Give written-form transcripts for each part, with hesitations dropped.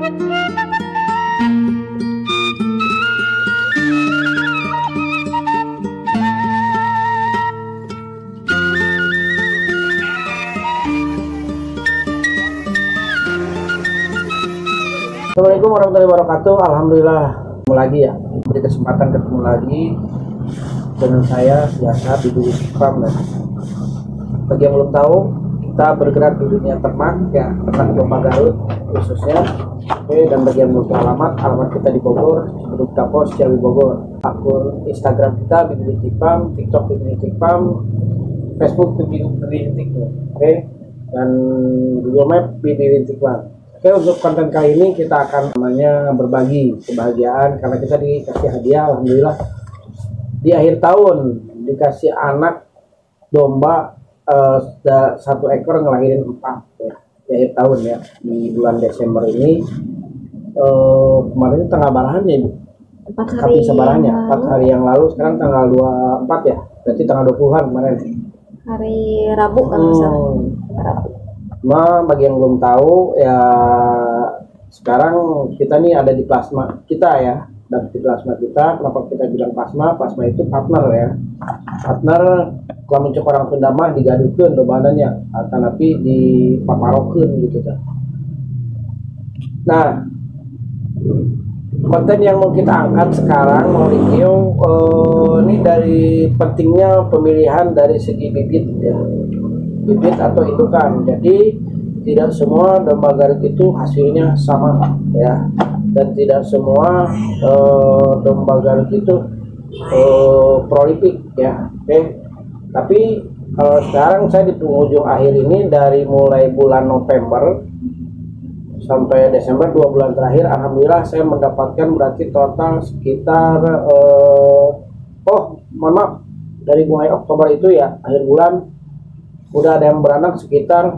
Assalamualaikum warahmatullahi wabarakatuh. Alhamdulillah ketemu lagi ya, beri kesempatan ketemu lagi dengan saya biasa di Bibi Farm. Bagi yang belum tahu, kita bergerak di dunia ternak ya, ternak domba Garut khususnya. Oke, dan bagi yang belum tahu alamat kita di Bogor, Gedung Kapos Ciawi Bogor. Akun Instagram kita Bibi Farm, TikTok Bibi Farm, Facebook Bibi Farm. Oke, dan Google Map Bibi Farm. Oke, untuk konten kali ini kita akan namanya berbagi kebahagiaan karena kita dikasih hadiah, alhamdulillah di akhir tahun dikasih anak domba 1 ekor ngelahirin 4 ya, di akhir tahun ya, di bulan Desember ini. Kemarin tanggal barahannya Ibu? 4 hari sebarannya 4 hari yang lalu, sekarang tanggal 24 ya, berarti tanggal 20-an kemarin, hari Rabu kan misalnya. Rabu. Nah, bagi yang belum tahu ya, sekarang kita nih ada di plasma kita ya, dan di plasma kita. Kenapa kita bilang plasma? Plasma itu partner ya, partner. Kalau mencok orang Sunda mah digadukeun dobananya, tapi di paparokeun gitu kan. Nah, konten yang mau kita angkat sekarang, mau review ini dari pentingnya pemilihan dari segi bibit ya, bibit atau indukan. Jadi tidak semua domba Garut itu hasilnya sama ya, dan tidak semua domba Garut itu prolific ya. Oke, tapi kalau sekarang saya di penghujung akhir ini, dari mulai bulan November sampai Desember, 2 bulan terakhir, alhamdulillah saya mendapatkan berarti total sekitar mohon maaf, dari mulai Oktober itu ya, akhir bulan udah ada yang beranak sekitar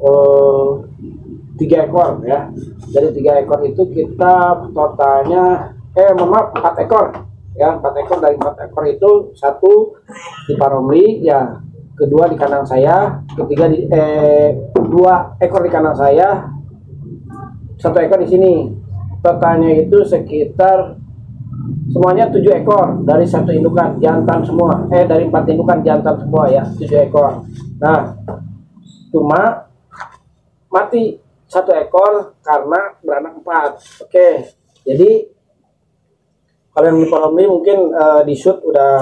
3 ekor ya. Dari 3 ekor itu kita totalnya 4 ekor ya, 4 ekor. Dari 4 ekor itu 1 di Paromli ya, kedua di kandang saya, ketiga di 2 ekor di kandang saya, 1 ekor di sini. Totalnya itu sekitar semuanya 7 ekor dari 1 indukan jantan semua, dari 4 indukan jantan semua ya, 7 ekor. Nah, cuma mati 1 ekor karena beranak 4. Oke, jadi kalau yang di Palombi mungkin di shoot udah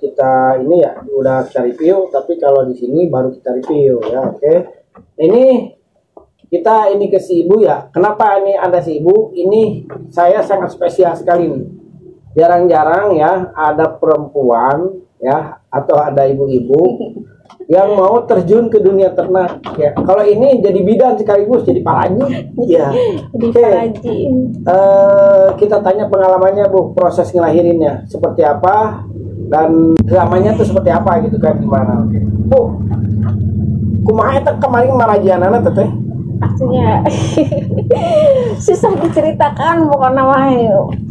kita ini ya, udah kita review, tapi kalau di sini baru kita review ya. Oke, ini kita ini ke si ibu ya. Kenapa ini ada si ibu? Ini saya sangat spesial sekali nih. Jarang-jarang ya ada perempuan ya, atau ada ibu-ibu yang mau terjun ke dunia ternak ya. Kalau ini jadi bidan sekaligus jadi paraji ya. Oke, kita tanya pengalamannya Bu, proses ngelahirinnya seperti apa dan dramanya tuh seperti apa gitu kan, gimana. Bu, kumaha eta kemarin marajianana teteh? Maksudnya susah diceritakan, bukan nama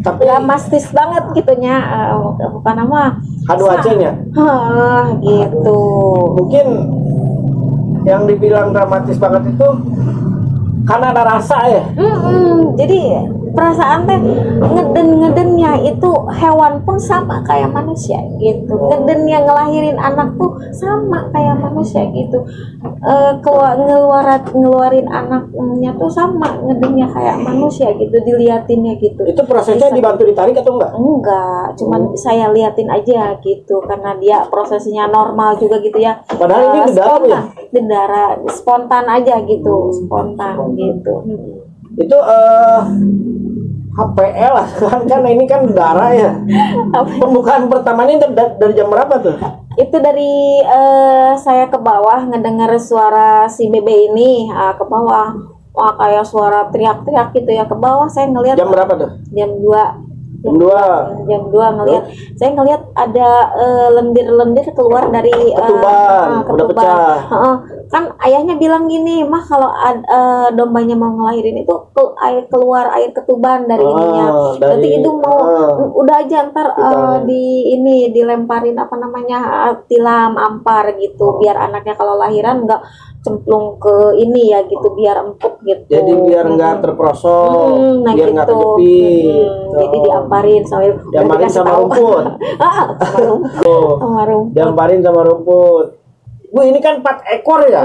tapi dramatis banget gitunya, bukan nama H2C-nya gitu. Mungkin yang dibilang dramatis banget itu karena ada rasa ya. Jadi perasaan teh ngeden-ngedennya itu hewan pun sama kayak manusia gitu. Ngedennya ngelahirin anak tuh sama kayak manusia gitu. Ngeluarin anaknya tuh sama ngedennya kayak manusia gitu, diliatinnya gitu. Itu prosesnya dibantu ditarik atau enggak? Enggak, cuman saya liatin aja gitu, karena dia prosesnya normal juga gitu ya. Padahal ini darah spontan aja gitu, spontan gitu. Itu HPL lah kan ini kan darah ya. Pembukaan pertamanya dari jam berapa tuh? Itu dari saya ke bawah ngedengar suara si bebe ini, ke bawah. Wah, kayak suara teriak-teriak gitu ya, ke bawah saya ngelihat. Jam berapa tuh? Jam 2 ngelihat. Saya ngelihat ada lendir-lendir keluar dari ketuban. Udah pecah. Kan ayahnya bilang gini, mah kalau dombanya mau ngelahirin itu keluar air ketuban dari ininya. Berarti itu mau udah aja ntar dilemparin apa namanya, tilam ampar gitu, biar anaknya kalau lahiran cemplung ke ini ya gitu biar empuk gitu. Jadi biar nggak terperosok, nah biar gitu. nggak kejepit. Jadi diamparin sambil Diamparin dikasih sama tahu. rumput. sama rumput. Tuh, Sama rumput. diamparin sama rumput. Bu, ini kan 4 ekor ya?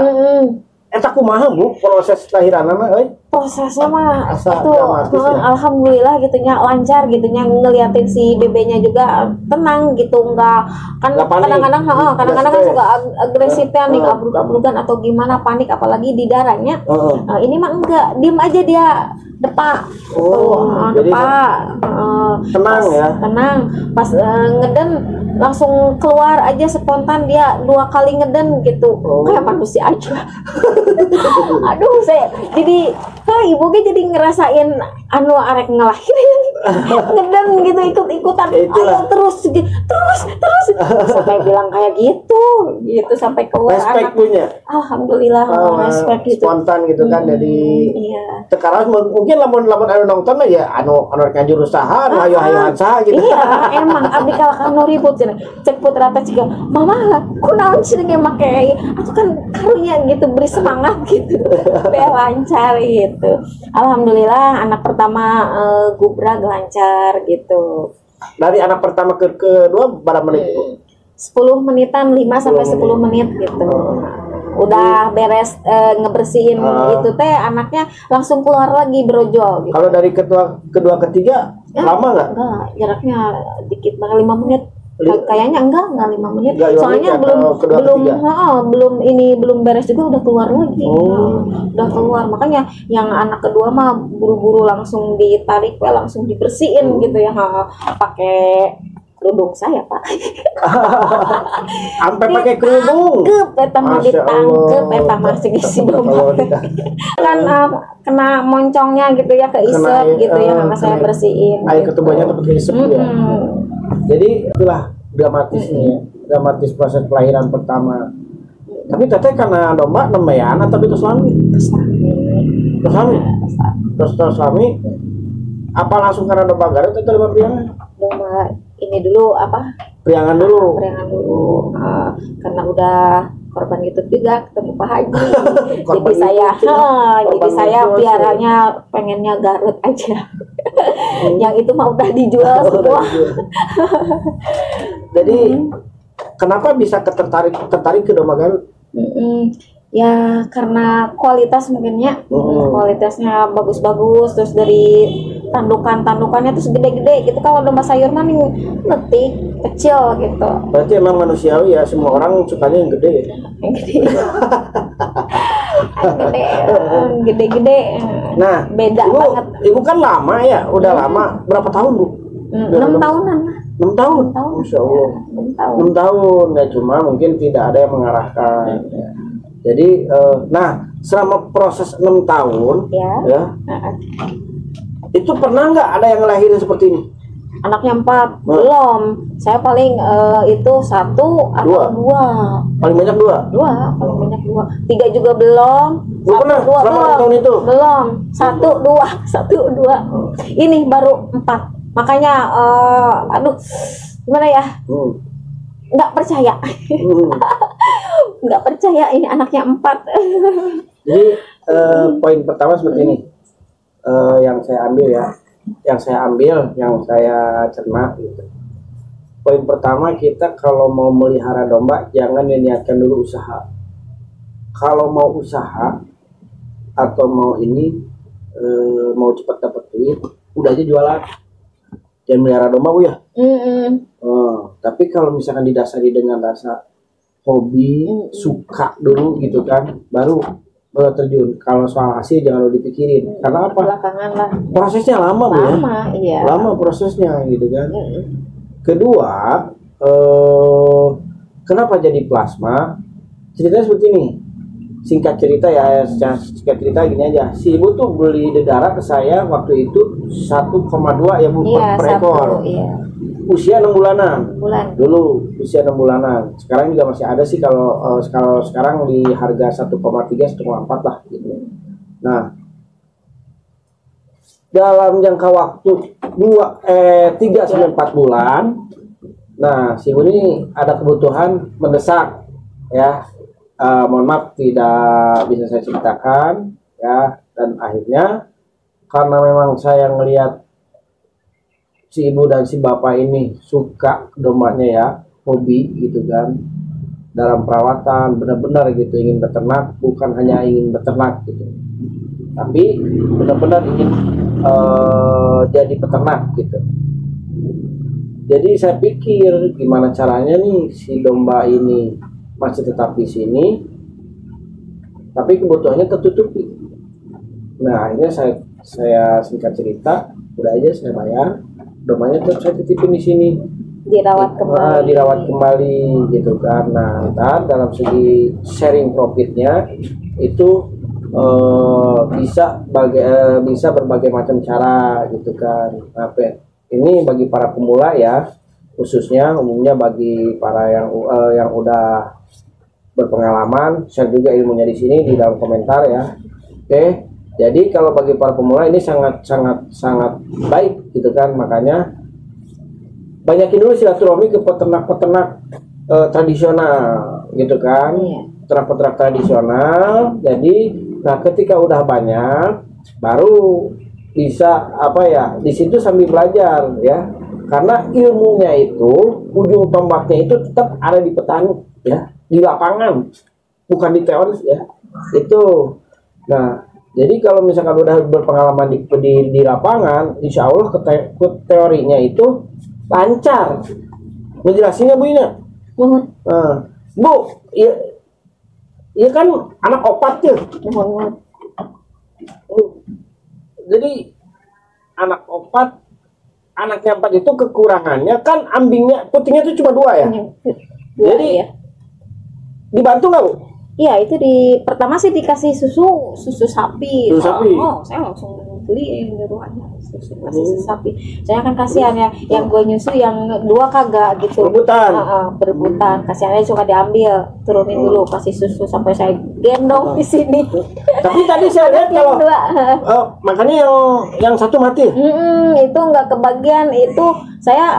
Eta kumaha Bu proses kelahiranana euy? Prosesnya mah Asa tuh dramatis ya. alhamdulillah gitunya lancar gitunya, ngeliatin si bebeknya juga tenang gitu, enggak kan Nggak panik. kadang-kadang kadang-kadang kan Nggak suka agresif panik Heeh. abruk-abrukan atau gimana panik apalagi di darahnya. Heeh. Nah, ini mah enggak, diem aja dia depa. Jadi Depa. tenang Pas- ya. tenang pas ngeden langsung keluar aja spontan, dia 2 kali ngeden gitu. Kayak manusia aja. Aduh, saya jadi ibu gue jadi ngerasain anu arek ngelahirin ngeden gitu, ikut-ikutan Itulah. ayo terus sampai bilang kayak gitu sampai keluar Respect anak. punya. Alhamdulillah respect gitu. Spontan gitu kan, jadi Iya. sekarang mungkin lamun anu nonton ya anu rek ngajur usaha, anu hayu-hayuan saha gitu. Iya, emang abdi kalau kamu ribut cek putra teh juga, mama kunaon sih ge make aku kan karunya gitu, beri semangat gitu. Biar lancar gitu. Alhamdulillah anak pertama gubrag lancar gitu. Dari anak pertama ke kedua berapa menit Bu? 10 menitan, 5 sampai 10 menit gitu. Udah beres ngebersihin gitu teh, anaknya langsung keluar lagi brojol gitu. Kalau dari kedua ketiga lama nggak? Enggak, jaraknya dikit banget, 5 menit. Li- Kayaknya enggak 5 menit. Enggak, 5 Soalnya menit atau kedua ketiga? belum beres juga udah keluar lagi. Udah keluar. Makanya yang anak kedua mah buru-buru langsung ditarik, langsung dibersihin gitu ya, pakai kerudung saya, Pak. Sampai pakai kerudung. Ditangkep, eta mah Masya ditangkep, Allah. eta mah segisi Allah, kan kena moncongnya gitu ya, keisep Kena, gitu ya, sama saya kena bersihin. air gitu. ketubannya tuh pakai isep ya. Jadi itulah dramatisnya ya. Dramatis proses kelahiran pertama. Tapi teteh karena domba nembean atau itu suami? Terus suami apa langsung karena domba Garut atau domba priangan? Domba ini dulu apa? Priangan dulu. Perangan dulu. Karena udah korban YouTube juga ketemu Pak Haji. Korban jadi saya YouTube, jadi korban saya YouTube. piaranya pengennya Garut aja. Yang itu mah udah dijual semua. Jadi kenapa bisa tertarik ke domba Garut? Ya karena kualitas mungkinnya, kualitasnya bagus-bagus, terus dari tandukannya tuh gede-gede gitu. Kalau domba sayur mah nih letik kecil gitu. Berarti emang manusiawi ya, semua orang sukanya yang gede. Yang gede, Nah, beda ibu, banget. ibu kan lama ya, udah lama. Berapa tahun Bu? 6 tahunan lah. 6 tahun. 6 tahun. Masya Allah. 6 tahun. 6 tahun ya, cuma mungkin tidak ada yang mengarahkan. Ya. Jadi, nah selama proses 6 tahun, Ya. itu pernah nggak ada yang ngelahirin seperti ini? Anaknya 4 belum. Saya paling itu 1 atau 2. Paling banyak 2. 2, paling banyak 2. 3 juga belum. Belum pernah selama 6 tahun itu? Belum. 1, 2. Ini baru 4. Makanya aduh, gimana ya? Nggak percaya. Nggak percaya ini anaknya 4. Jadi poin pertama seperti ini, yang saya ambil ya, yang saya cerna gitu. Poin pertama, kita kalau mau melihara domba jangan diniatkan dulu usaha. Kalau mau usaha atau mau ini mau cepat dapat duit, udah aja jualan. Jangan melihara domba Bu ya. Tapi kalau misalkan didasari dengan rasa hobi, suka dulu gitu kan, baru terjun. Kalau soal hasil jangan lo dipikirin. Karena apa? Belakangan lah. Prosesnya lama Bu ya. Lama, iya. Lama prosesnya gitu kan. Kedua, kenapa jadi plasma? Ceritanya seperti ini. Singkat cerita ya, singkat cerita gini aja. Si ibu tuh beli dedara ke saya waktu itu 1,2 ya Bu, per ekor. Iya. Usia 6 bulanan. Dulu usia 6 bulanan. Sekarang juga masih ada sih, kalau sekarang di harga 1,3 1,4 lah gitu. Nah, dalam jangka waktu 3 sampai 4 bulan, nah si ibu ini ada kebutuhan mendesak ya. mohon maaf tidak bisa saya ceritakan ya, dan akhirnya karena memang saya ngelihat si ibu dan si bapak ini suka dombanya ya, hobi gitu kan, dalam perawatan benar-benar gitu, ingin beternak, bukan hanya ingin beternak gitu, tapi benar-benar ingin jadi peternak gitu. Jadi saya pikir gimana caranya nih si domba ini masih tetap di sini, tapi kebutuhannya tertutupi. Nah akhirnya saya singkat cerita, udah aja saya bayar, dombanya tetap saya titipin di sini, dirawat kembali gitu kan. Nah ntar dalam segi sharing profitnya itu bisa berbagai macam cara gitu kan. Nah, ini bagi para pemula ya, khususnya umumnya bagi para yang udah berpengalaman, share juga ilmunya di sini di dalam komentar ya. Oke, jadi kalau bagi para pemula ini sangat baik gitu kan, makanya banyakin dulu silaturahmi ke peternak-peternak tradisional gitu kan, peternak-peternak tradisional. Jadi nah ketika udah banyak baru bisa di situ sambil belajar ya, karena ilmunya itu ujung tombaknya itu tetap ada di petani ya, di lapangan, bukan di teori ya itu. Nah jadi kalau misalkan udah berpengalaman di lapangan, insya Allah ke teorinya itu lancar menjelasinnya Bu Ina. Nah, Bu, iya kan anak opat ya. Jadi anak opat, anaknya 4 itu kekurangannya kan ambingnya, putingnya itu cuma 2 ya. Jadi ya. Dibantu nggak Bu? Iya, itu pertama sih dikasih susu sapi. Oh, saya langsung beli yang di rumahnya susu sapi. Saya kan kasihan ya, yang gue nyusu yang 2 kagak gitu. Berebutan. Kasihannya suka diambil, turunin dulu, kasih susu sampai saya gendong di sini. Tapi tadi saya lihat kalau makanya yang 1 mati. Itu nggak kebagian, itu saya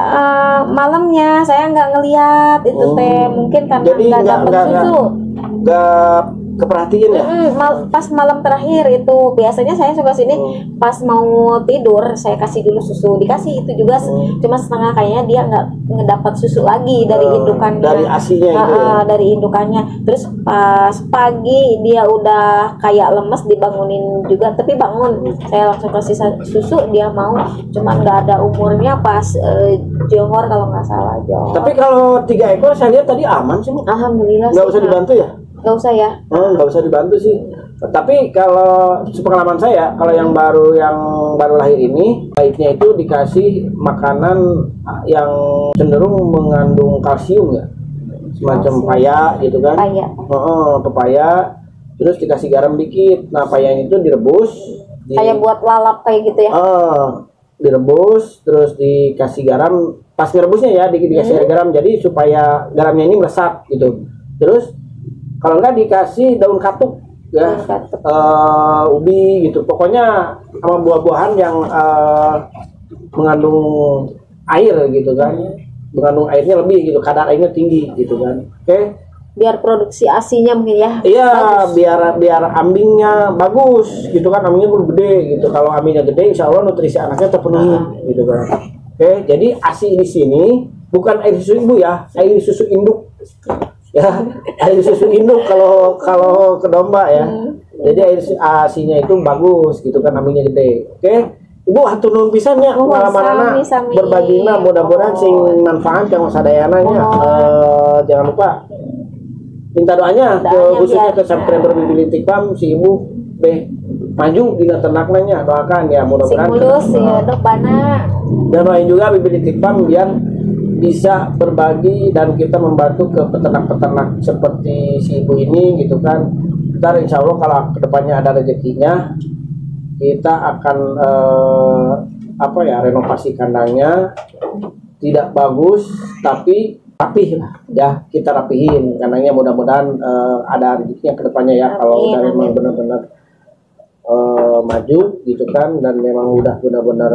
malamnya saya nggak ngelihat itu teh, mungkin karena nggak dapat susu. Nggak keperhatiin ya. Pas malam terakhir itu biasanya saya suka sini pas mau tidur saya kasih dulu susu, dikasih itu juga cuma setengah, kayaknya dia nggak ngedapat susu lagi dari indukannya, dari asinya itu ya? Dari indukannya. Terus pas pagi dia udah kayak lemes, dibangunin juga tapi bangun, saya langsung kasih susu, dia mau, cuma nggak ada umurnya pas johor kalau nggak salah johor. Tapi kalau 3 ekor saya lihat tadi aman sih Bu. Alhamdulillah. Nggak usah dibantu ya? Nggak usah ya. Nggak usah dibantu sih. Tapi kalau sepengalaman saya, kalau yang baru lahir ini, baiknya itu dikasih makanan yang cenderung mengandung kalsium ya, semacam paya gitu kan. Pepaya, terus dikasih garam dikit. Nah payanya itu direbus, kayak buat lalap kayak gitu ya. Direbus terus dikasih garam. Pas direbusnya ya dikasih garam, jadi supaya garamnya ini meresap gitu. Terus kalau enggak dikasih daun katuk ya, ubi gitu, pokoknya sama buah-buahan yang mengandung air gitu kan, mengandung airnya lebih gitu, kadar airnya tinggi gitu kan. Oke. Biar produksi asinya mungkin ya. Iya, biar ambingnya bagus gitu kan, ambingnya gede gitu. Kalau ambingnya gede, insya Allah nutrisi anaknya terpenuhi gitu kan. Oke, jadi asi di sini bukan air susu ibu ya, air susu induk. Ya, air susu induk kalau ke domba ya. Jadi air asinya itu bagus gitu kan, ambingnya gede. Oke. Ibu hatur nuhun pisan nya pengalaman anak berbagina, mudah-mudahan sing manfaat yang sadayana nya. Jangan lupa minta doanya khususnya ke subscriber Bibilitik Farm, si ibu maju di ternaknya, doakan ya, mudah-mudahan mulus ya dopana. Dan doain juga Bibilitik Farm biar bisa berbagi dan kita membantu ke peternak-peternak seperti si ibu ini gitu kan. Ntar insya Allah kalau kedepannya ada rezekinya, kita akan renovasi kandangnya, tidak bagus tapi rapih lah ya, kita rapihin kandangnya, mudah-mudahan ada rezekinya kedepannya ya. Kalau udah memang benar-benar maju gitu kan, dan memang udah benar-benar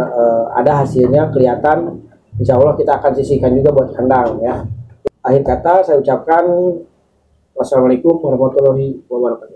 ada hasilnya kelihatan, insya Allah kita akan sisihkan juga buat kandang ya. Akhir kata saya ucapkan Wassalamualaikum warahmatullahi wabarakatuh.